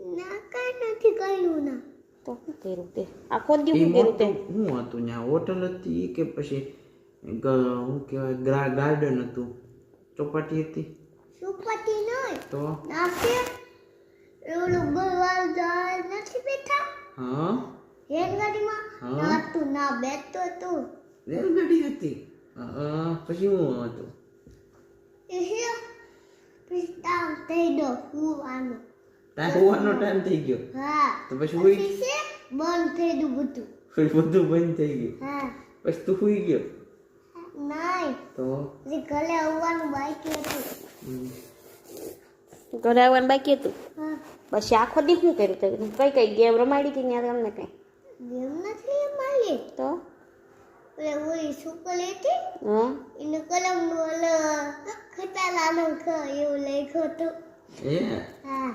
ના કાંઈ નથી કર્યું ના. તો શું કર્યું તે આખો દી શું કર્યું તે શું હતું ત્યાં હોટલ હતી કે પછી શું કહેવાય ગાર્ડન હતું ચોપાટી હતી સુપતિ નહીં તો નાસે ઓલું ગોળવાળ જાય નથી બેઠા હા રેલગાડીમાં હા. ના તું ના બેઠતો તું રેલગાડી હતી પછી શું હતું એ હે પિસ્તા થઈ દો હુવાનો હોવાનો ટાઈમ થઈ ગયો હા તો પછી હુઈ પછી છે બંધ થઈ દઉં બધું પછી બધું બંધ થઈ ગયું હા પછી તું હુઈ ગયો નહીં તો પછી ઘરે આવવાનું બાકી હતું ઘરે આવવાનું બાકી હતું હા પછી આખો દી શું કર્યું તે કઈ કઈ ગેમ રમાડી હતી ત્યાં તમને કઈ ગેમ નથી મારી તો એટલે ઓલી છોકરી હતી હા એને કલમ ઓલો ખટાલાનો ખ એવું લખ્યું હતું એ હા